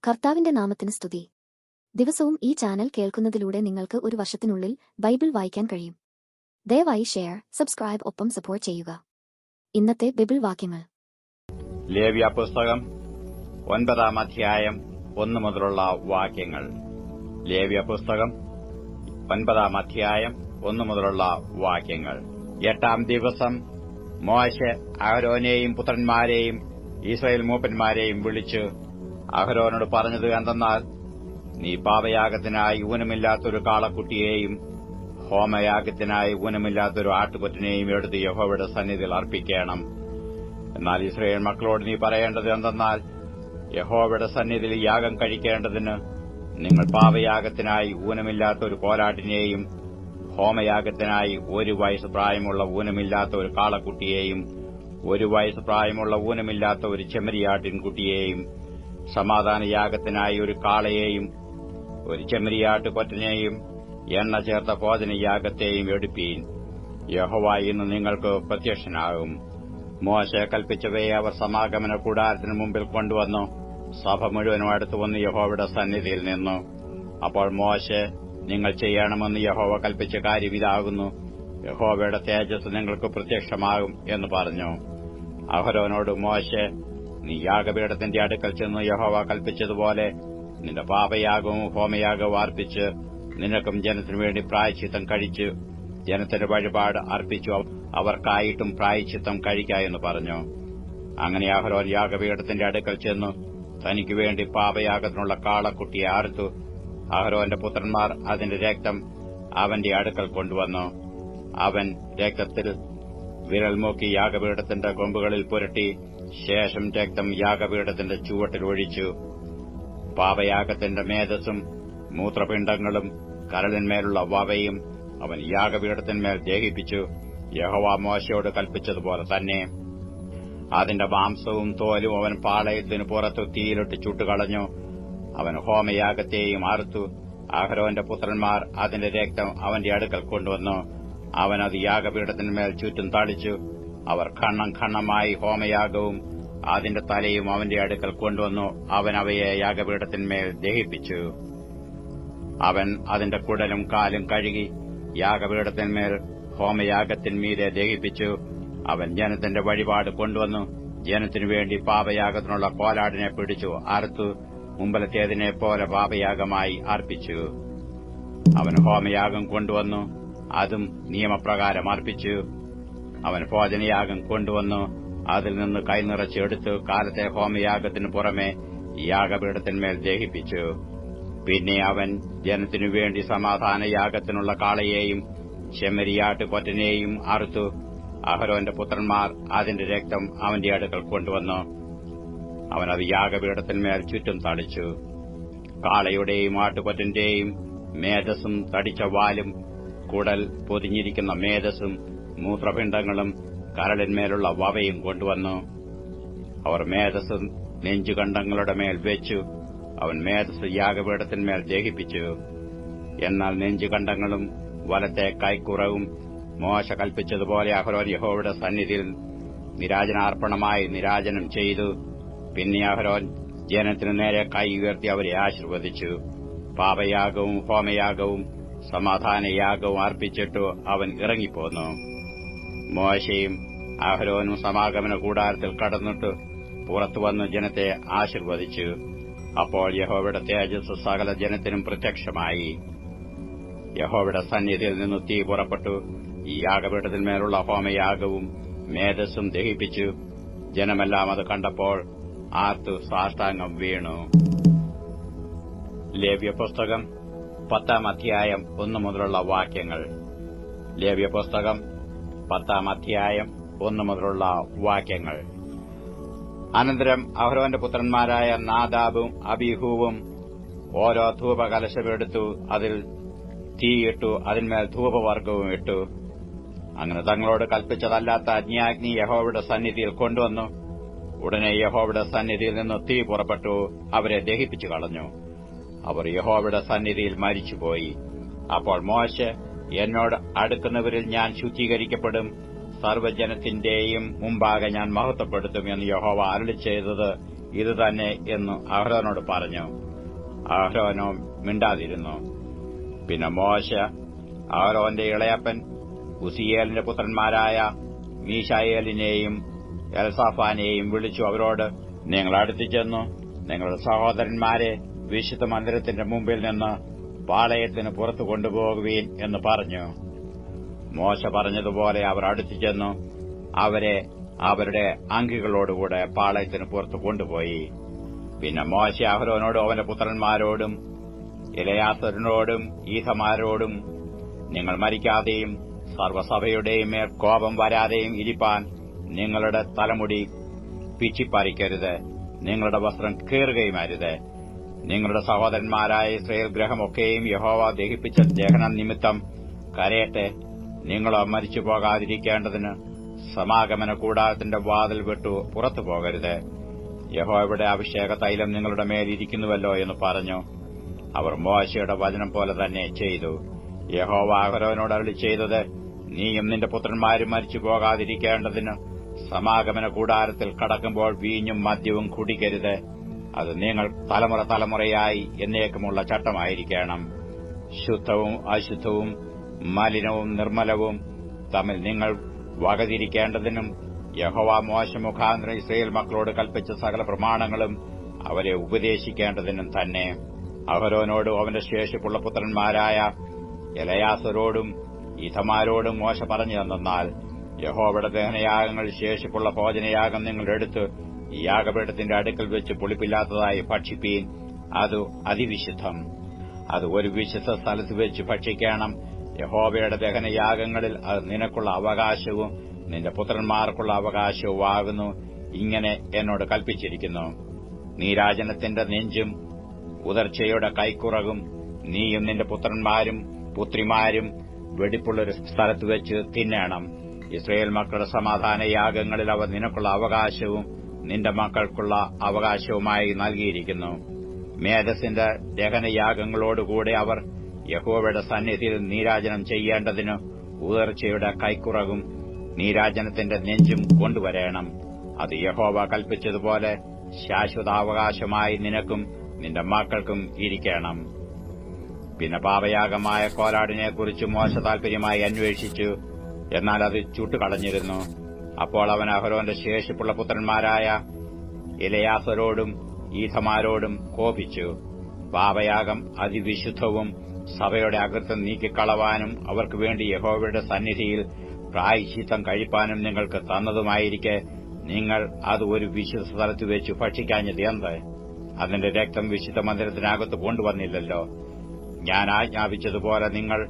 കർത്താവിന്റെ നാമത്തിന് സ്തുതി. ദിവസവും ഈ ചാനൽ കേൾക്കുന്നതിലൂടെ നിങ്ങൾക്ക് ഒരു വർഷത്തിനുള്ളിൽ ബൈബിൾ വായിക്കാൻ കഴിയും. ദയവായി ഷെയർ, സബ്സ്ക്രൈബ് ഒപ്പം സപ്പോർട്ട് ചെയ്യുക. ഇന്നത്തെ ബൈബിൾ വാക്യങ്ങൾ. ലേവ്യ പുസ്തകം 9 അധ്യായം 1 മുതലുള്ള വാക്യങ്ങൾ. ലേവ്യ പുസ്തകം 9 അധ്യായം 1 മുതലുള്ള വാക്യങ്ങൾ. 8-ാം ദിവസം മോശെ അഹരോനെയും പുത്രന്മാരെയും ഇസ്രായേൽ മൂപ്പന്മാരെയും വിളിച്ച് അഹരോനോട് പറഞ്ഞത് എന്തെന്നാൽ, നീ പാപയാഗത്തിനായി ഊനമില്ലാത്തൊരു കാളക്കുട്ടിയെയും ഹോമയാഗത്തിനായി ഊനമില്ലാത്തൊരു ആട്ടുകൊറ്റനെയും എടുത്ത് യഹോവയുടെ സന്നിധിയിൽ അർപ്പിക്കണം. എന്നാൽ ഇസ്രായേൽ മക്കളോട് നീ പറയേണ്ടത് എന്തെന്നാൽ, യഹോവയുടെ സന്നിധിയിൽ യാഗം കഴിക്കേണ്ടതിന് നിങ്ങൾ പാപയാഗത്തിനായി ഊനമില്ലാത്ത ഒരു കോലാട്ടിനെയും ഹോമയാഗത്തിനായി 1 വയസ്സ് പ്രായമുള്ള ഊനമില്ലാത്ത ഒരു കാളക്കുട്ടിയെയും 1 വയസ്സ് പ്രായമുള്ള ഊനമില്ലാത്ത ഒരു ചെമ്മരിയാട്ടിൻകുട്ടിയെയും സമാധാനയാഗത്തിനായി ഒരു കാളയെയും ഒരു ചെമ്മരിയാട്ടുകൊറ്റനെയും എണ്ണ ചേർത്ത ഭോജനയാഗത്തെയും എടുപ്പീൻ. യഹോവ ഇന്ന് നിങ്ങൾക്ക് പ്രത്യക്ഷനാകും. മോശെ കൽപ്പിച്ചവയെ അവർ സമാഗമന കൂടാരത്തിന് മുമ്പിൽ കൊണ്ടുവന്നു. സഭ മുഴുവനും അടുത്തുവന്ന് യഹോവയുടെ സന്നിധിയിൽ നിന്നു. അപ്പോൾ മോശെ, നിങ്ങൾ ചെയ്യണമെന്ന് യഹോവ കൽപ്പിച്ച കാര്യം ഇതാകുന്നു. യഹോവയുടെ തേജസ് നിങ്ങൾക്ക് പ്രത്യക്ഷമാകും എന്ന് പറഞ്ഞു. അഹരോനോട് മോശെ, നീ യാഗപീഠത്തിന്റെ അടുക്കൽ ചെന്ന് യഹോവ കൽപ്പിച്ചതുപോലെ നിന്റെ പാപയാഗവും ഹോമയാഗവും അർപ്പിച്ച് നിനക്കും ജനത്തിനു വേണ്ടി പ്രായശ്ചിത്തം കഴിച്ച് ജനത്തിന്റെ വഴിപാട് അർപ്പിച്ചു അവർക്കായിട്ടും പ്രായശ്ചിത്തം കഴിക്ക എന്ന് പറഞ്ഞു. അങ്ങനെ അഹരോൻ യാഗപീഠത്തിന്റെ അടുക്കൽ ചെന്നു തനിക്ക് വേണ്ടി പാപയാഗത്തിനുള്ള കാളക്കുട്ടിയെ അറുത്തു. അഹരോന്റെ പുത്രന്മാർ അതിന്റെ രക്തം അവന്റെ അടുക്കൽ കൊണ്ടുവന്നു. അവൻ രക്തത്തിൽ വിരൽ മൂക്കി യാഗപീഠത്തിന്റെ കൊമ്പുകളിൽ പുരട്ടി ശേഷം രക്തം യാഗപീഠത്തിന്റെ ചുവട്ടിൽ ഒഴിച്ചു. പാപയാഗത്തിന്റെ മേധസ്സും മൂത്രപിണ്ഡങ്ങളും കരളിന്മേലുള്ള വവയും അവൻ യാഗപീഠത്തിന്മേൽ ദഹിപ്പിച്ചു, യഹോവ മോശയോട് കൽപ്പിച്ചതുപോലെ തന്നെ. അതിന്റെ മാംസവും തോലും അവൻ പാളയത്തിനു പുറത്തു തീയിലിട്ട് ചുട്ടുകളഞ്ഞു. അവൻ ഹോമയാഗത്തെയും അറുത്തു. അഹരോന്റെ പുത്രന്മാർ അതിന്റെ രക്തം അവന്റെ അടുക്കൽ കൊണ്ടുവന്നു. അവൻ അത് യാഗപീഠത്തിന്മേൽ ചുറ്റും തളിച്ചു. അവർ ഖണ്ണം ഖണ്ണമായി ഹോമയാഗവും അതിന്റെ തലയും അവന്റെ അടുക്കൽ കൊണ്ടുവന്നു. അവൻ അവയെ യാഗപീഠത്തിന്മേൽ ദഹിപ്പിച്ചു. അവൻ അതിന്റെ കുടലും കാലും കഴുകി യാഗപീഠത്തിന്മേൽ ഹോമയാഗത്തിന്മീതെ ദഹിപ്പിച്ചു. അവൻ ജനത്തിന്റെ വഴിപാട് കൊണ്ടുവന്നു. ജനത്തിനു വേണ്ടി പാപയാഗത്തിനുള്ള കോലാടിനെ പിടിച്ചു അറുത്തു മുമ്പലത്തേതിനെ പോലെ പാപയാഗമായി അർപ്പിച്ചു. അവൻ ഹോമയാഗം കൊണ്ടുവന്നു, അതും നിയമപ്രകാരം അർപ്പിച്ചു. അവൻ ഭോജനയാഗം കൊണ്ടുവന്നു, അതിൽ നിന്ന് കൈനിറച്ചെടുത്ത് കാലത്തെ ഹോമയാഗത്തിനു പുറമെ യാഗപീഠത്തിന്മേൽ ദഹിപ്പിച്ചു. പിന്നെ അവൻ ജനത്തിനു വേണ്ടി സമാധാനയാഗത്തിനുള്ള കാളയെയും ചെമ്മരിയാട്ടുകൊറ്റനെയും അറുത്തു. അഹരോന്റെ പുത്രന്മാർ അതിന്റെ രക്തം അവന്റെ അടുക്കൽ കൊണ്ടുവന്നു. അവൻ അത് യാഗപീഠത്തിന്മേൽ ചുറ്റും തളിച്ചു. കാളയുടെയും ആട്ടുകൊറ്റന്റെയും മേധസ്സും തടിച്ച വാലും കുടൽ പൊതിഞ്ഞിരിക്കുന്ന മേധസ്സും മൂത്രപിണ്ഡങ്ങളും കരളിന്മേലുള്ള വവയും കൊണ്ടുവന്നു. അവർ മേധസ്സും നെഞ്ചുകണ്ഡങ്ങളുടെ മേൽ വെച്ചു. അവൻ മേധസ് യാഗപീഠത്തിന്മേൽ ദഹിപ്പിച്ചു. എന്നാൽ നെഞ്ചുകണ്ഡങ്ങളും വലത്തെ കൈക്കുറവും മോശ കൽപ്പിച്ചതുപോലെ അഹരോൻ യഹോവയുടെ സന്നിധിയിൽ നിരാജനാർപ്പണമായി നിരാജനം ചെയ്തു. പിന്നെ അഹരോൻ ജനത്തിനു നേരെ കൈ ഉയർത്തി അവരെ ആശീർവദിച്ചു. പാപയാഗവും ഹോമയാഗവും സമാധാനയാഗവും അർപ്പിച്ചിട്ടു അവൻ ഇറങ്ങിപ്പോന്നു. മോശയും അഹരോനും സമാഗമന കൂടാരത്തിൽ കടന്നിട്ട് പുറത്തുവന്ന് ജനത്തെ ആശീർവദിച്ചു. അപ്പോൾ യഹോവയുടെ തേജസ് സകല ജനത്തിനും പ്രത്യക്ഷമായി. യഹോവയുടെ സന്നിധിയിൽ നിന്ന് തീ പുറപ്പെട്ടു ഈ യാഗപീഠത്തിന്മേലുള്ള ഹോമയാഗവും മേധസ്സും ദഹിപ്പിച്ചു. ജനമെല്ലാം അത് കണ്ടപ്പോൾ ആർത്തു സാഷ്ടാംഗം വീണു. ലേവ്യ പുസ്തകം 10 അധ്യായം 1 മുതലുള്ള വാക്യങ്ങൾ. ലേവ്യ പുസ്തകം 10 അധ്യായം 1 മുതലുള്ള വാക്യങ്ങൾ. അനന്തരം അഹരോന്റെ പുത്രന്മാരായ നാദാബും അബീഹൂവും ഓരോ ധൂപകലശമെടുത്തു അതിൽ തീയിട്ടു അതിന്മേൽ ധൂപവർഗവും ഇട്ടു. അങ്ങനെ തങ്ങളോട് കൽപ്പിച്ചതല്ലാത്ത അജ്ഞാഗ്നി യഹോവയുടെ സന്നിധിയിൽ കൊണ്ടുവന്നു. ഉടനെ യഹോവയുടെ സന്നിധിയിൽ നിന്ന് തീ പുറപ്പെട്ടു അവരെ ദഹിപ്പിച്ചു കളഞ്ഞു. അവർ യഹോവയുടെ സന്നിധിയിൽ മരിച്ചുപോയി. അപ്പോൾ മോശെ, എന്നോട് അടുക്കുന്നവരിൽ ഞാൻ ശുദ്ധീകരിക്കപ്പെടും, സർവ്വജനത്തിന്റെയും മുമ്പാകെ ഞാൻ മഹത്വപ്പെടുത്തും എന്ന് യഹോവ അരുളിച്ചെയ്തത് ഇതുതന്നെ എന്ന് അഹരോനോട് പറഞ്ഞു. അഹരോനോ മിണ്ടാതിരുന്നു. പിന്നെ മോശെ അഹരോന്റെ ഇളയപ്പൻ ഉസിയേലിന്റെ പുത്രന്മാരായ മീശായേലിനെയും എൽസാഫാനെയും വിളിച്ചു അവരോട്, നിങ്ങൾ അടുത്തു ചെന്നു നിങ്ങളുടെ സഹോദരന്മാരെ വിശുദ്ധ മന്ദിരത്തിന്റെ മുമ്പിൽ നിന്ന് പാളയത്തിന് പുറത്തു കൊണ്ടുപോകുവീൻ എന്ന് പറഞ്ഞു. മോശെ പറഞ്ഞതുപോലെ അവർ അടുത്തു ചെന്നു അവരെ അവരുടെ അങ്കികളോടുകൂടെ പാളയത്തിന് പുറത്തു കൊണ്ടുപോയി. പിന്നെ മോശെ അഹരോനോടും അവന്റെ പുത്രന്മാരോടും എലെയാസരിനോടും ഈഥമാരോടും, നിങ്ങൾ മരിക്കാതെയും സർവ്വസഭയുടെയും മേൽ കോപം വരാതെയും ഇരിപ്പാൻ നിങ്ങളുടെ തലമുടി പിച്ചിപ്പറിക്കരുത്, നിങ്ങളുടെ വസ്ത്രം കീറുകയുമരുത്. നിങ്ങളുടെ സഹോദരന്മാരായ ഇസ്രായേൽ ഗ്രഹമൊക്കെയും യഹോവ ദഹിപ്പിച്ച ദഹനം നിമിത്തം കരയട്ടെ. നിങ്ങളോ മരിച്ചു പോകാതിരിക്കേണ്ടതിന് സമാഗമന കൂടാരത്തിന്റെ വാതിൽ വിട്ടു പുറത്തു പോകരുത്. യഹോവയുടെ അഭിഷേക തൈലം നിങ്ങളുടെ മേലിരിക്കുന്നുവല്ലോ എന്ന് പറഞ്ഞു. അവർ മോശയുടെ വചനം പോലെ തന്നെ ചെയ്തു. യഹോവ അഹരോനോട് അരുളി ചെയ്തത്, നീയും നിന്റെ പുത്രന്മാരും മരിച്ചു പോകാതിരിക്കേണ്ടതിന് സമാഗമന കൂടാരത്തിൽ കടക്കുമ്പോൾ വീഞ്ഞും മദ്യവും കുടിക്കരുത്. അത് നിങ്ങൾ തലമുറ തലമുറയായി എന്നേക്കുമുള്ള ചട്ടമായിരിക്കണം. ശുദ്ധവും അശുദ്ധവും മലിനവും നിർമ്മലവും തമ്മിൽ നിങ്ങൾ വകതിരിക്കേണ്ടതിനും യഹോവ മോശെ മുഖാന്തരം ഇസ്രായേൽ മക്കളോട് കൽപ്പിച്ച സകല പ്രമാണങ്ങളും അവരെ ഉപദേശിക്കേണ്ടതിനും തന്നെ. അഹരോനോടും അവന്റെ ശേഷിപ്പുള്ള പുത്രന്മാരായ എലെയാസരോടും ഈഥമാരോടും മോശെ പറഞ്ഞു തന്നാൽ, യഹോവയുടെ ദഹനയാഗങ്ങൾ ശേഷിപ്പുള്ള ഭോജനയാഗം നിങ്ങൾ എടുത്ത് ഈ യാഗപീഠത്തിന്റെ അടുക്കൽ വെച്ച് പുളിപ്പില്ലാത്തതായി ഭക്ഷിപ്പീൻ. അത് അതിവിശുദ്ധം. അത് ഒരു വിശുദ്ധ സ്ഥലത്ത് വെച്ച് ഭക്ഷിക്കണം. യഹോവയുടെ ദഹനയാഗങ്ങളിൽ അത് നിനക്കുള്ള അവകാശവും നിന്റെ പുത്രന്മാർക്കുള്ള അവകാശവുമാകുന്നു. ഇങ്ങനെ എന്നോട് കൽപ്പിച്ചിരിക്കുന്നു. നീരാജനത്തിന്റെ നെഞ്ചും ഉദർച്ചയുടെ കൈക്കുറകും നീയും നിന്റെ പുത്രന്മാരും പുത്രിമാരും വെടിപ്പുള്ളൊരു സ്ഥലത്ത് വെച്ച് തിന്നണം. ഇസ്രായേൽ മക്കളുടെ സമാധാനയാഗങ്ങളിൽ അവ നിനക്കുള്ള അവകാശവും നിന്റെ മക്കൾക്കുള്ള അവകാശവുമായി നൽകിയിരിക്കുന്നു. മേധസ്സിന്റെ ദഹനയാഗങ്ങളോടുകൂടെ അവർ യഹോവയുടെ സന്നിധിയിൽ നീരാജനം ചെയ്യേണ്ടതിന് ഉദർച്ചയുടെ കൈക്കുറകും നീരാജനത്തിന്റെ നെഞ്ചും കൊണ്ടുവരേണം. അത് യഹോവ കൽപ്പിച്ചതുപോലെ ശാശ്വതാവകാശമായി നിനക്കും നിന്റെ മക്കൾക്കും ഇരിക്കണം. പിന്നെ പാപയാഗമായ കോലാടിനെക്കുറിച്ച് മോശെ താൽപര്യമായി അന്വേഷിച്ചു. എന്നാൽ അത് ചുട്ടുകളഞ്ഞിരുന്നു. അപ്പോൾ അവൻ അഹരോന്റെ ശേഷിപ്പുള്ള പുത്രന്മാരായ എലെയാസരോടും ഈഥമാരോടും കോപിച്ചു. പാപയാഗം അതിവിശുദ്ധവും സഭയുടെ അകൃത്യം നീക്കിക്കളവാനും അവർക്ക് വേണ്ടി യഹോവയുടെ സന്നിധിയിൽ പ്രായശ്ചിത്തം കഴിപ്പാനും നിങ്ങൾക്ക് തന്നതുമായിരിക്കെ നിങ്ങൾ അത് ഒരു വിശുദ്ധ സ്ഥലത്ത് വെച്ച് ഭക്ഷിക്കാഞ്ഞത് എന്ത്? അതിന്റെ രക്തം വിശുദ്ധ മന്ദിരത്തിനകത്ത് കൊണ്ടുവന്നില്ലല്ലോ. ഞാൻ ആജ്ഞാപിച്ചതുപോലെ നിങ്ങൾ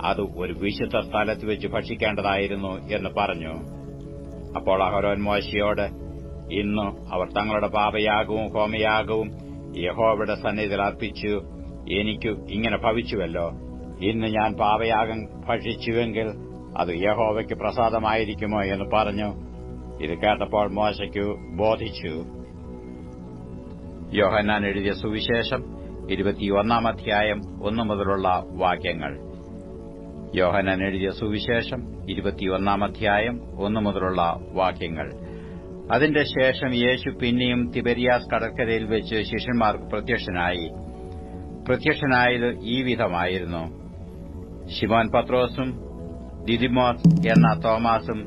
അത് ഒരു വിശുദ്ധ സ്ഥലത്ത് വെച്ച് ഭക്ഷിക്കേണ്ടതായിരുന്നു എന്ന് പറഞ്ഞു. അപ്പോൾ അഹരോൻ മോശെയോട്, ഇന്ന് അവർ തങ്ങളുടെ പാപയാഗവും ഹോമയാഗവും യഹോവയുടെ സന്നിധിയിൽ അർപ്പിച്ചു. എനിക്ക് ഇങ്ങനെ ഭവിച്ചുവല്ലോ. ഇന്ന് ഞാൻ പാപയാഗം ഭക്ഷിച്ചുവെങ്കിൽ അത് യഹോവയ്ക്ക് പ്രസാദമായിരിക്കുമോ എന്ന് പറഞ്ഞു. ഇത് കേട്ടപ്പോൾ മോശയ്ക്ക് ബോധിച്ചു. യോഹന്നാൻ എഴുതിയ സുവിശേഷം 21 അധ്യായം 1 മുതലുള്ള വാക്യങ്ങൾ. യോഹന്നാൻ എഴുതിയ സുവിശേഷം 21 അധ്യായം 1 മുതലുള്ള വാക്യങ്ങൾ. അതിന്റെ ശേഷം യേശു പിന്നെയും തിബരിയാസ് കടൽക്കരയിൽ വെച്ച് ശിഷ്യന്മാർക്ക് പ്രത്യക്ഷനായത് ഈ വിധമായിരുന്നു. ശിമോൻ പത്രോസും ദിദിമോസ് എന്ന തോമാസും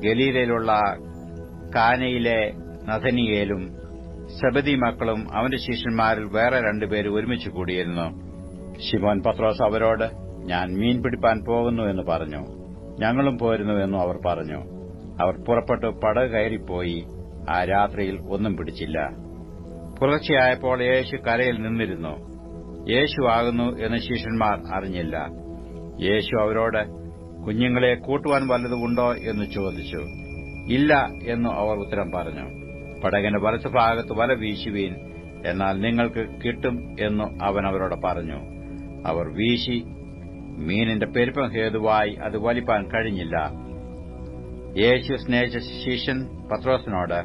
ഗലീലയിലുള്ള കാനയിലെ നഥനിയേലും സെബദി മക്കളും അവന്റെ ശിഷ്യന്മാരിൽ വേറെ 2 പേര് ഒരുമിച്ച് കൂടിയിരുന്നു. ശിമോൻ പത്രോസ് അവരോട്, ഞാൻ മീൻ പിടിപ്പാൻ പോകുന്നു എന്ന് പറഞ്ഞു. ഞങ്ങളും പോരുന്നു എന്നും അവർ പറഞ്ഞു. അവർ പുറപ്പെട്ട് പടക് കയറിപ്പോയി. ആ രാത്രിയിൽ ഒന്നും പിടിച്ചില്ല. പുലർച്ചെയായപ്പോൾ യേശു കരയിൽ നിന്നിരുന്നു. യേശു ആകുന്നു എന്ന് ശിഷ്യന്മാർ അറിഞ്ഞില്ല. യേശു അവരോട്, കുഞ്ഞുങ്ങളെ കൂട്ടുവാൻ വല്ലതുമുണ്ടോ എന്ന് ചോദിച്ചു. ഇല്ല എന്ന് അവർ ഉത്തരം പറഞ്ഞു. പടകിന്റെ വലത്തുഭാഗത്ത് വല വീശുവീൻ, എന്നാൽ നിങ്ങൾക്ക് കിട്ടും എന്ന് അവൻ അവരോട് പറഞ്ഞു. അവർ വീശി. മീനിന്റെ പെരുപ്പം ഹേതുവായി അത് വലിപ്പാൻ കഴിഞ്ഞില്ല. യേശു സ്നേഹിച്ച ശിഷ്യൻ പത്രോസിനോട്,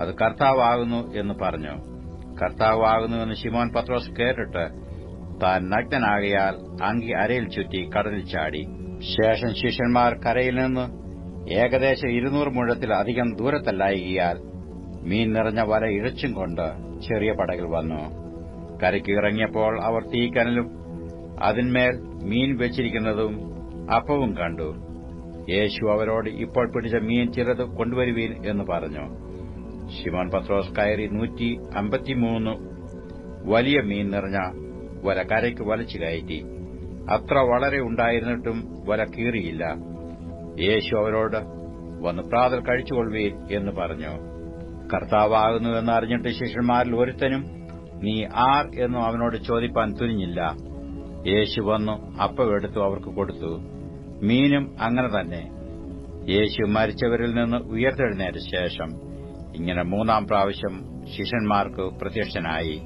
അത് കർത്താവാകുന്നു എന്ന് പറഞ്ഞു. കർത്താവാകുന്നു എന്ന് ശിമോൻ പത്രോസ് കേട്ടിട്ട് താൻ നഗ്നനാകയാൽ അങ്കി അരയിൽ ചുറ്റി കടലിൽ ചാടി. ശേഷം ശിഷ്യന്മാർ കരയിൽ നിന്ന് ഏകദേശം 200 മുഴത്തിൽ അധികം ദൂരത്തല്ലായികയാൽ മീൻ നിറഞ്ഞ വല ഇഴച്ചും കൊണ്ട് ചെറിയ പടകിൽ വന്നു. കരയ്ക്ക് ഇറങ്ങിയപ്പോൾ അവർ തീക്കനലും അതിന്മേൽ മീൻ വെച്ചിരിക്കുന്നതും അപ്പവും കണ്ടു. യേശു അവരോട്, ഇപ്പോൾ പിടിച്ച മീൻ ചിലത് കൊണ്ടുവരുവീൻ എന്ന് പറഞ്ഞു. ശിമോൻ പത്രോസ് കയറി 153 വലിയ മീൻ നിറഞ്ഞ വല കരയ്ക്ക് വലിച്ചു കയറ്റി. അത്ര വളരെ ഉണ്ടായിരുന്നിട്ടും വല കീറിയില്ല. യേശു അവരോട്, വന്ന് പ്രാതൽ കഴിച്ചുകൊള്ളുവീൻ എന്ന് പറഞ്ഞു. കർത്താവാകുന്നുവെന്ന് അറിഞ്ഞിട്ട് ശിഷ്യന്മാരിൽ ഒരുത്തനും നീ ആർ എന്നും അവനോട് ചോദിപ്പാൻ തുനിഞ്ഞില്ല. യേശു വന്നു അപ്പമെടുത്തു അവർക്ക് കൊടുത്തു. മീനും അങ്ങനെ തന്നെ. യേശു മരിച്ചവരിൽ നിന്ന് ഉയർത്തെഴുന്നേറ്റ ശേഷം ഇങ്ങനെ 3-ാം പ്രാവശ്യം ശിഷ്യന്മാർക്ക് പ്രത്യക്ഷനായി.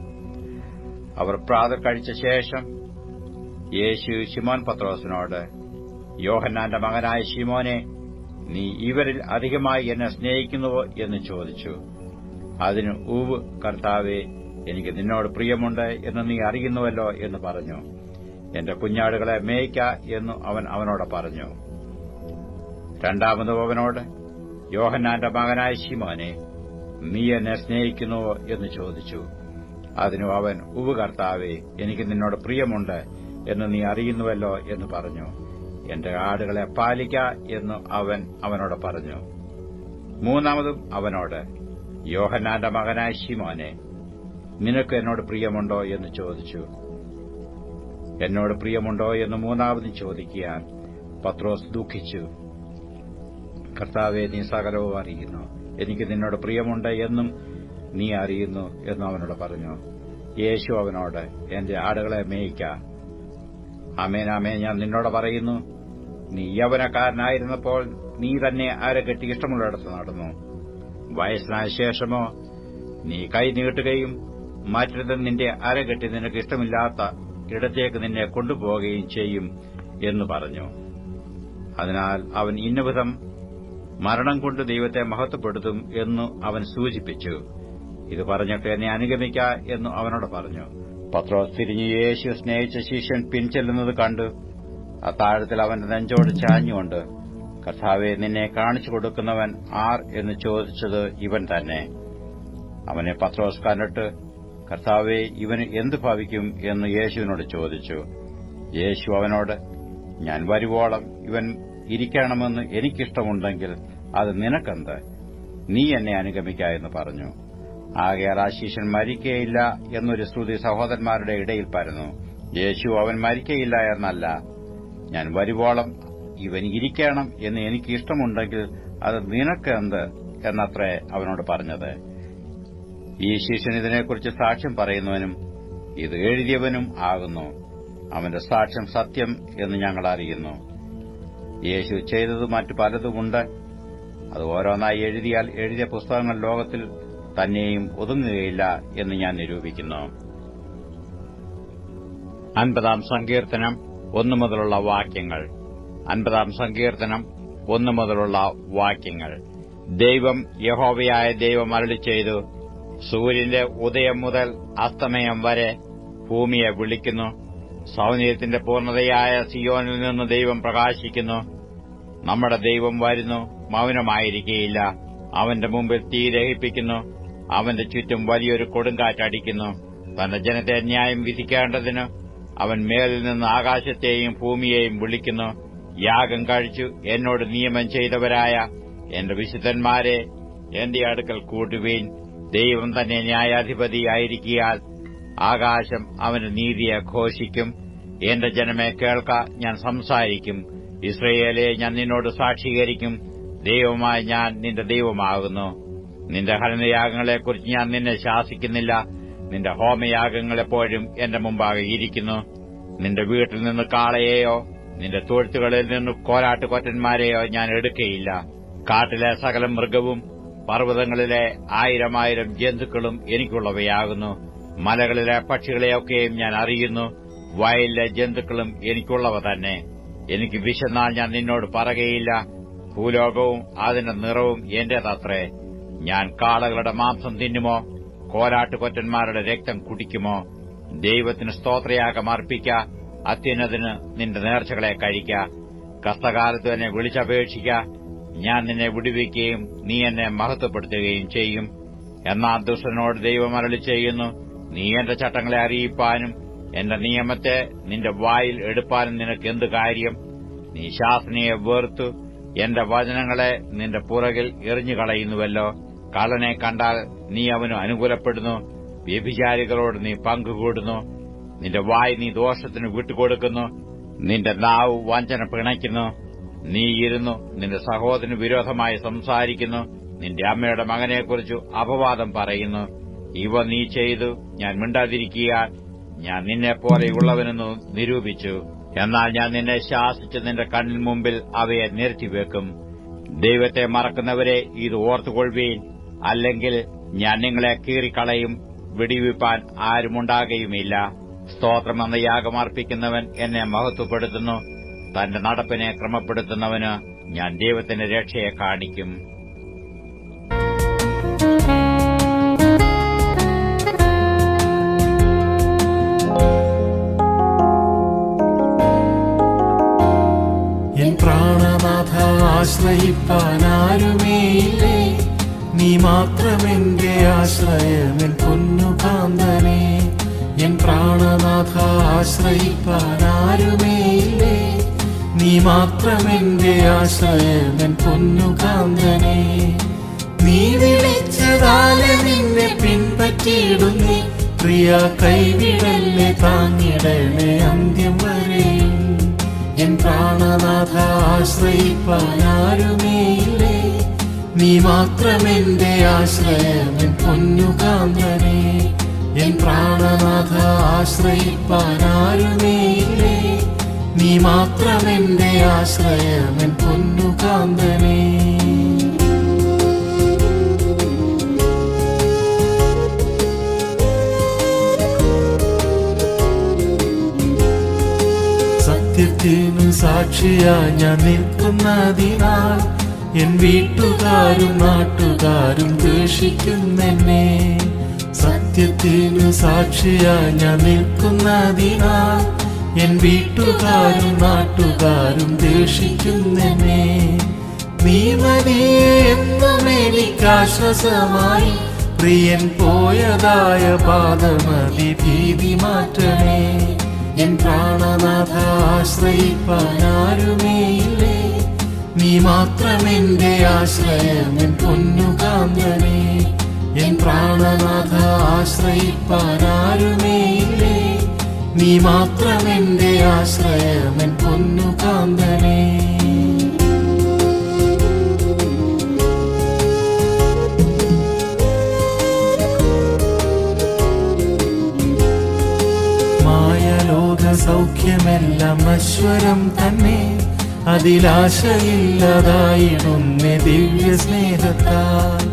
അവർ പ്രാതൽ കഴിച്ച ശേഷം യേശു ശിമോൻ പത്രോസിനോട്, യോഹന്നാന്റെ മകനായ ശിമോനെ, നീ ഇവരിൽ അധികമായി എന്നെ സ്നേഹിക്കുന്നുവോ എന്ന് ചോദിച്ചു. അതിന് ഉവ്വ് കർത്താവേ, എനിക്ക് നിന്നോട് പ്രിയമുണ്ട് എന്ന് നീ അറിയുന്നുവല്ലോ എന്ന് പറഞ്ഞു. എന്റെ കുഞ്ഞാടുകളെ മേയ്ക്ക എന്ന് അവൻ അവനോട് പറഞ്ഞു. രണ്ടാമതും അവനോട്, യോഹന്നാന്റെ മകനായ ശിമോനെ, നീ എന്നെ സ്നേഹിക്കുന്നുവോ എന്ന് ചോദിച്ചു. അതിനു അവൻ, ഉവ്വ് കർത്താവേ, എനിക്ക് നിന്നോട് പ്രിയമുണ്ട് എന്ന് നീ അറിയുന്നുവല്ലോ എന്ന് പറഞ്ഞു. എന്റെ ആടുകളെ പാലിക്ക എന്ന് അവൻ അവനോട് പറഞ്ഞു. മൂന്നാമതും അവനോട്, യോഹന്നാന്റെ മകനായ ശിമോനെ, നിനക്ക് എന്നോട് പ്രിയമുണ്ടോ എന്ന് ചോദിച്ചു. എന്നോട് പ്രിയമുണ്ടോ എന്ന് മൂന്നാമതും ചോദിക്കാൻ പത്രോസ് ദുഃഖിച്ചു. കർത്താവേ, നീ സകലവും അറിയുന്നു, എനിക്ക് നിന്നോട് പ്രിയമുണ്ട് എന്നും നീ അറിയുന്നു എന്നും അവനോട് പറഞ്ഞു. യേശു അവനോട്, എന്റെ ആടുകളെ മേയ്ക്ക. ആമേൻ ആമേൻ, ഞാൻ നിന്നോട് പറയുന്നു, നീ യൗവനക്കാരനായിരുന്നപ്പോൾ നീ തന്നെ അരകെട്ടി ഇഷ്ടമുള്ളിടത്ത് നടന്നു. വയസ്സനായ ശേഷമോ നീ കൈ നീട്ടുകയും മറ്റൊരുത്തൻ നിന്റെ അരകെട്ടി നിനക്ക് ഇഷ്ടമില്ലാത്ത ഇടത്തേക്ക് നിന്നെ കൊണ്ടുപോവുകയും ചെയ്യും എന്ന് പറഞ്ഞു. അതിനാൽ അവൻ ഇന്നവിധം മരണം കൊണ്ട് ദൈവത്തെ മഹത്വപ്പെടുത്തും എന്നു അവൻ സൂചിപ്പിച്ചു. ഇത് പറഞ്ഞിട്ട് എന്നെ അനുഗമിക്ക എന്നു അവനോട് പറഞ്ഞു. പത്രോസ് തിരിഞ്ഞ് യേശു സ്നേഹിച്ച ശിഷ്യൻ പിൻചെല്ലുന്നത് കണ്ടു അത്താഴത്തിൽ അവന്റെ നെഞ്ചോട് ചാഞ്ഞുകൊണ്ട്, കർത്താവെ, നിന്നെ കാണിച്ചു കൊടുക്കുന്നവൻ ആർ എന്ന് ചോദിച്ചത് ഇവൻ തന്നെ. അവനെ പത്രോസ് കണ്ടിട്ട്, കർത്താവെ, ഇവന് എന്തു ഭവിക്കും എന്ന് യേശുവിനോട് ചോദിച്ചു. യേശു അവനോട്, ഞാൻ വരുവോളം ഇവൻ ഇരിക്കണമെന്ന് എനിക്കിഷ്ടമുണ്ടെങ്കിൽ അത് നിനക്കെന്ത്? നീ എന്നെ അനുഗമിക്ക എന്ന് പറഞ്ഞു. ആകയാൽ ആ ശിഷ്യൻ മരിക്കയില്ല എന്നൊരു ശ്രുതി സഹോദരന്മാരുടെ ഇടയിൽ പരന്നു. യേശു അവൻ മരിക്കയില്ല എന്നല്ല, ഞാൻ വരുവോളം ഇവൻ ഇരിക്കണം എന്ന് എനിക്ക് ഇഷ്ടമുണ്ടെങ്കിൽ അത് നിനക്കെന്ത് എന്നത്രേ അവനോട് പറഞ്ഞത്. ഈ ശിഷ്യൻ ഇതിനെക്കുറിച്ച് സാക്ഷ്യം പറയുന്നവനും ഇത് എഴുതിയവനും ആകുന്നു. അവന്റെ സാക്ഷ്യം സത്യം എന്ന് ഞങ്ങൾ അറിയുന്നു. യേശു ചെയ്തത് മറ്റു പലതുമുണ്ട്. അത് ഓരോന്നായി എഴുതിയാൽ എഴുതിയ പുസ്തകങ്ങൾ ലോകത്തിൽ തന്നെയും ഒതുങ്ങുകയില്ല എന്ന് ഞാൻ നിരൂപിക്കുന്നു. 50-ാം സങ്കീർത്തനം 1 മുതലുള്ള വാക്യങ്ങൾ. 50-ാം സങ്കീർത്തനം 1 മുതലുള്ള വാക്യങ്ങൾ. ദൈവം, യഹോവയായ ദൈവം അരുളിച്ചെയ്തു, സൂര്യന്റെ ഉദയം മുതൽ അസ്തമയം വരെ ഭൂമിയെ വിളിക്കുന്നു. സൗന്ദര്യത്തിന്റെ പൂർണ്ണതയായ സിയോനിൽ നിന്ന് ദൈവം പ്രകാശിക്കുന്നു. നമ്മുടെ ദൈവം വരുന്നു, മൗനമായിരിക്കുകയില്ല. അവന്റെ മുമ്പിൽ തീ ദഹിപ്പിക്കുന്നു. അവന്റെ ചുറ്റും വലിയൊരു കൊടുങ്കാറ്റടിക്കുന്നു. തന്റെ ജനത്തെ ന്യായം വിധിക്കേണ്ടതിന് അവൻ മേലിൽ നിന്ന് ആകാശത്തെയും ഭൂമിയെയും വിളിക്കുന്നു. യാഗം കഴിച്ചു എന്നോട് നിയമം ചെയ്തവരായ എന്റെ വിശുദ്ധന്മാരെ എന്റെ അടുക്കൽ കൂട്ടുവീൻ. ദൈവം തന്നെ ന്യായാധിപതിയായിരിക്കയാൽ ആകാശം അവന്റെ നീതിയെ ഘോഷിക്കും. എന്റെ ജനമേ കേൾക്ക, ഞാൻ സംസാരിക്കും. ഇസ്രയേലെ, ഞാൻ നിന്നോട് സാക്ഷീകരിക്കും. ദൈവമായ ഞാൻ നിന്റെ ദൈവമാകുന്നു. നിന്റെ ഹനനയാഗങ്ങളെക്കുറിച്ച് ഞാൻ നിന്നെ ശാസിക്കുന്നില്ല. നിന്റെ ഹോമയാഗങ്ങൾ എപ്പോഴും എന്റെ മുമ്പാകെ ഇരിക്കുന്നു. നിന്റെ വീട്ടിൽ നിന്ന് കാളയെയോ നിന്റെ തൊഴുത്തുകളിൽ നിന്ന് കോലാട്ടുകൊറ്റന്മാരെയോ ഞാൻ എടുക്കയില്ല. കാട്ടിലെ സകല മൃഗവും പർവ്വതങ്ങളിലെ 1000 ജന്തുക്കളും എനിക്കുള്ളവയാകുന്നു. മലകളിലെ പക്ഷികളെയൊക്കെയും ഞാൻ അറിയുന്നു. വയലിലെ ജന്തുക്കളും എനിക്കുള്ളവ തന്നെ. എനിക്ക് വിശന്നാൽ ഞാൻ നിന്നോട് പറകയില്ല. ഭൂലോകവും അതിന്റെ നിറവും എന്റേതത്രേ. ഞാൻ കാളകളുടെ മാംസം തിന്നുമോ? കോലാട്ടുകൊറ്റന്മാരുടെ രക്തം കുടിക്കുമോ? ദൈവത്തിന് സ്തോത്രയാഗം അർപ്പിക്ക. അത്യുന്നതിന് നിന്റെ നേർച്ചകളെ കഴിക്ക. കഷ്ടകാലത്ത് എന്നെ വിളിച്ചപേക്ഷിക്ക. ഞാൻ നിന്നെ വിടുവിക്കുകയും നീ എന്നെ മഹത്വപ്പെടുത്തുകയും ചെയ്യും. എന്നാൽ ദുഷ്ടനോട് ദൈവം അരുളി ചെയ്യുന്നു, നീ എന്റെ ചട്ടങ്ങളെ അറിയിപ്പാനും എന്റെ നിയമത്തെ നിന്റെ വായിൽ എടുപ്പാനും നിനക്കെന്ത് കാര്യം? നീ ശാസനയെ വെറുത്തു എന്റെ വചനങ്ങളെ നിന്റെ പുറകിൽ എറിഞ്ഞുകളയുന്നുവല്ലോ. കള്ളനെ കണ്ടാൽ നീ അവന് അനുകൂലപ്പെടുന്നു, വ്യഭിചാരികളോട് നീ പങ്കുകൂടുന്നു. നിന്റെ വായ് നീ ദോഷത്തിന് വിട്ടുകൊടുക്കുന്നു, നിന്റെ നാവ് വഞ്ചന പിണയ്ക്കുന്നു. നീ ഇരുന്നു നിന്റെ സഹോദരന് വിരോധമായി സംസാരിക്കുന്നു, നിന്റെ അമ്മയുടെ മകനെക്കുറിച്ച് അപവാദം പറയുന്നു. ഇവ നീ ചെയ്തു ഞാൻ മിണ്ടാതിരിക്കുക. ഞാൻ നിന്നെപ്പോലെയുള്ളവനെന്ന് നിരൂപിച്ചു. എന്നാൽ ഞാൻ നിന്നെ ശാസിച്ച് നിന്റെ കണ്ണിൽ മുമ്പിൽ അവയെ നിരത്തിവെക്കും. ദൈവത്തെ മറക്കുന്നവരെ ഇത് ഓർത്തുകൊള്ളുവീൻ, അല്ലെങ്കിൽ ഞാൻ നിങ്ങളെ കീറിക്കളയും. വെടിവെപ്പാൻ ആരുമുണ്ടാകുകയുമില്ല. സ്തോത്രമെന്ന യാഗമർപ്പിക്കുന്നവൻ എന്നെ മഹത്വപ്പെടുത്തുന്നു. തന്റെ നടപ്പിനെ ക്രമപ്പെടുത്തുന്നവന് ഞാൻ ദൈവത്തിന്റെ രക്ഷയെ കാണിക്കും. എൻ പ്രാണനാഥ ആശ്രയിപ്പാനാരുമേയില്ലേ, നീ മാത്രമെന്റെ ആശ്രയമെൻ പൊന്നുകാന്തനെ. എൻ പ്രാണനാഥ ആശ്രയിപ്പാനാരുമേയില്ലേ, നീ മാത്രമെന്റെ ആശ്രയമെൻ പൊന്നുകാന്തനെ. നീ വിളിച്ചതാലെ നിന്നെ പിൻപറ്റിയിടുന്നേ, പ്രിയ കൈവിടല്ലേ, താങ്ങിടണേ അന്ത്യം വരെയും. എൻ പ്രാണനാഥ ആശ്രയിപ്പാനാരുമേയില്ലേ, നീ മാത്രമെന്റെ ആശ്രയമെൻ പൊന്നുകാന്തനെ. എൻ പ്രാണനാഥ ആശ്രയിപ്പാനാരുമേയില്ലേ, നീ മാത്രമെന്റെ ആശ്രയമെൻ പൊന്നുകാന്തനെ. സത്യത്തിനു സാക്ഷിയായി ഞാൻ നിൽക്കുന്നതിനാൽ എൻ വീട്ടുകാരും നാട്ടുകാരും ദ്വേഷിക്കുന്നെന്നെ. സത്യത്തിനു സാക്ഷിയായി ഞാൻ നിൽക്കുന്നതിനാൽ എൻ വീട്ടുകാരും നാട്ടുകാരും ദ്വേഷിക്കുന്നെന്നെ. നീ മതിയെ എന്നും എനിക്കാശ്വാസമായി, പ്രിയൻ പോയതായ പാദമതി ഭീതി മാറ്റണേ. എൻ പ്രാണനാഥ ആശ്രയിപ്പാനാരുമേയില്ലേ, നീ മാത്രമെന്റെ ആശ്രയമെൻ പൊന്നുകാന്തനെ. എൻ പ്രാണനാഥ ആശ്രയിപ്പാനാരുമേയില്ലേ, നീ മാത്രമെന്റെ ആശ്രയമെൻ പൊന്നുകാന്തനെ. സൗഖ്യമെല്ലാം നശ്വരം തന്നെ, അതിലാശയില്ലതായിടുന്നേ ദിവ്യ സ്നേഹത്താൽ.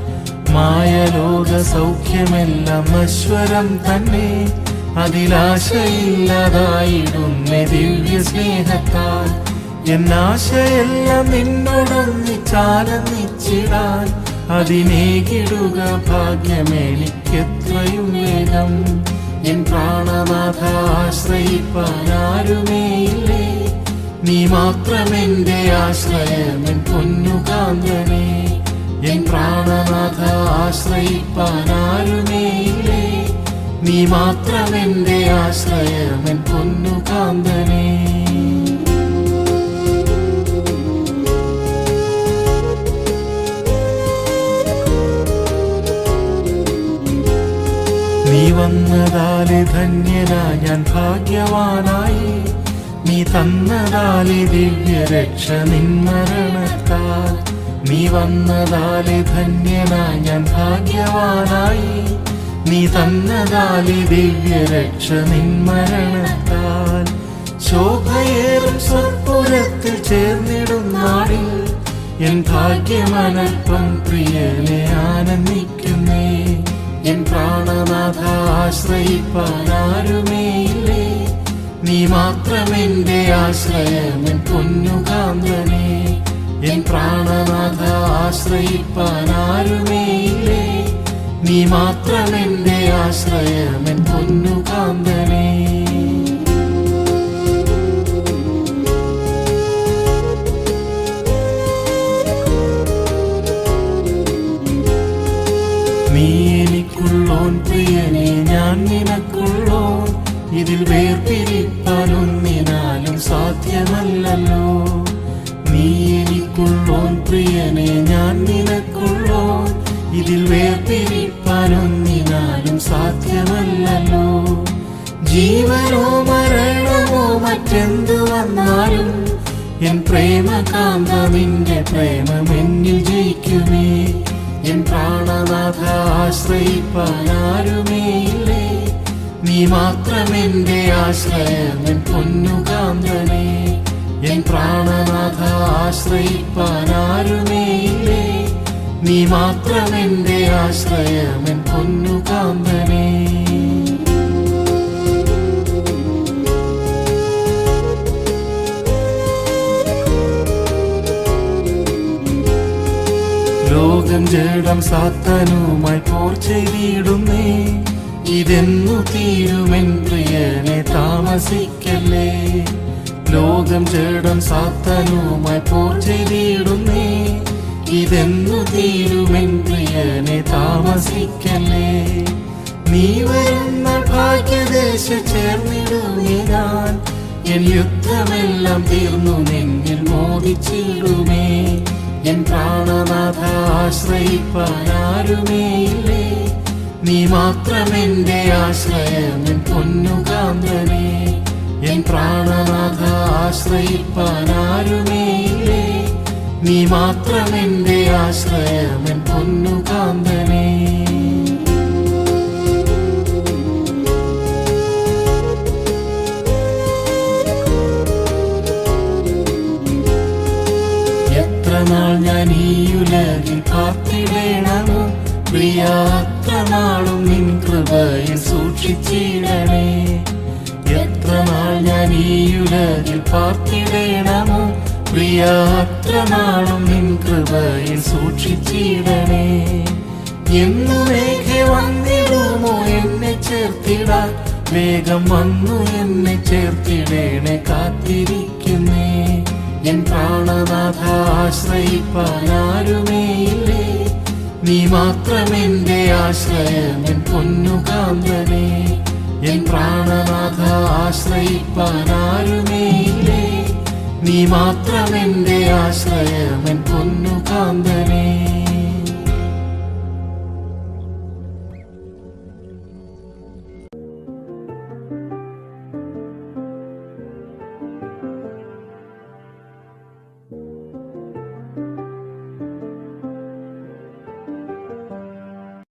മായലോക സൗഖ്യമെല്ലാം നശ്വരം തന്നെ, അതിലാശയില്ലതായിടുന്നേ ദിവ്യ സ്നേഹത്താൽ. എന്നാശയെല്ലാം നിന്നോടൊന്നിച്ചാലന്നിച്ചിടാൻ, അതിനേകിടുക ഭാഗ്യമെനിക്കെത്രയും വേഗം. എൻ പ്രാണനാഥ ആശ്രയിപ്പാനാരുമേയില്ലേ, നീ മാത്രമെന്റെ ആശ്രയമെൻ പൊന്നുകാന്തനെ. എൻ പ്രാണനാഥ ആശ്രയിപ്പാനാരുമേയില്ലേ, നീ മാത്രമെന്റെ ആശ്രയമെൻ പൊന്നുകാന്തനെ. നീ വന്നതാലെ ധന്യനാ ഞാൻ ഭാഗ്യവാനായി, നീ തന്നതാലെ ദിവ്യരക്ഷ നിന്മരണത്താൽ. നീ വന്നതാലെ ധന്യനാ ഞാൻ ഭാഗ്യവാനായി, നീ തന്നതാലെ ദിവ്യരക്ഷ നിന്മരണത്താൽ. ശോഭയേറും സ്വർപ്പുരത്തിൽ ചേർന്നിടും നാളിൽ എൻ ഭാഗ്യമനൽപ്പം പ്രിയനെ ആനന്ദിക്കുന്നേ. എൻ പ്രാണനാഥ ആശ്രയിപ്പാനാരുമേയില്ലേ, നീ മാത്രമെന്റെ ആശ്രയമെൻ പൊന്നുകാന്തനെ. എൻ പ്രാണനാഥ ആശ്രയിപ്പാനാരുമേയില്ലേ, നീ മാത്രമെന്റെ ആശ്രയമെൻ പൊന്നുകാന്തനെ. നീ ഇതിൽ വേർപിരിപ്പാനൊന്നിനാലും സാധ്യമല്ലല്ലോ. നീ എനിക്കുള്ളോൻ, പ്രിയനെ ഞാൻ നിനക്കുള്ളോൻ, ഇതിൽ വേർപിരിപ്പാനൊന്നിനാലും സാധ്യമല്ലല്ലോ. ജീവനോ മരണമോ മറ്റെന്തു വന്നാലും എൻ പ്രേമകാന്ത നിന്റെ പ്രേമം എന്നിൽ ജയിക്കുമേ. എൻ പ്രാണനാഥ ആശ്രയിപ്പാനാരുമേയില്ലേ, നീ മാത്രമെന്റെ ആശ്രയം എൻ പൊന്നുകാന്തനേ. എൻ പ്രാണനാഥ ആശ്രയിപ്പാനാരുമേയില്ലേ, നീ മാത്രമെന്റെ ആശ്രയം എൻ പൊന്നുകാന്തനേ. ലോകം ജഡം സാത്താനുമായി പോർ ചെയ്തിടുന്നേ, ഇതെന്നു തീരുമെൻ പ്രിയനെ താമസിക്കല്ലേ. ലോകം ജഡം സാത്താനുമായി പോർ ചെയ്തിടുന്നേ, ഇതെന്നു തീരുമെൻ പ്രിയനെ താമസിക്കല്ലേ. നീ വരുന്ന ഭാഗ്യദേശ ചേർന്നിടുമേ ഞാൻ, എൻ യുദ്ധമെല്ലാം തീർന്നു നിന്നിൽ മോദിച്ചിടുമേ. എൻ പ്രാണനാഥ ആശ്രയിപ്പാനാരുമേയില്ലേ, നീ മാത്രമെന്റെ ആശ്രയം എൻ പൊന്നുകാന്തനേ. എൻ പ്രാണനാഥ ആശ്രയിപ്പാനാരുമേയില്ലേ, നീ മാത്രമെന്റെ ആശ്രയം എൻ പൊന്നുകാന്തനേ. നാൾ ഞാൻ ഈ ഉലകിൽ കാത്തിടേണമോ പ്രിയ, അത്ര നാളും നിൻ കൃപയിൽ സൂക്ഷിച്ചിടണേ. എത്ര നാൾ ഞാൻ ഈ ഉലകിൽ പാർത്തിടേണമോ പ്രിയ, അത്ര നാളും നിൻ കൃപയിൽ സൂക്ഷിച്ചിടണേ. എന്നുമേഘെ വന്നിടുമോ എന്നെ ചേർത്തിടാൻ, വേഗം വന്നു എന്നെ ചേർത്തിടേണേ കാത്തിരിക്കുന്നേ. എൻ പ്രാണനാഥ ആശ്രയിപ്പാനാരുമേയില്ലേ, നീ മാത്രമെന്റെ ആശ്രയം എൻ പൊന്നുകാന്തനേ. എൻ പ്രാണനാഥ ആശ്രയിപ്പാനാരുമേയില്ലേ, നീ മാത്രമെന്റെ ആശ്രയം എൻ പൊന്നുകാന്തനേ.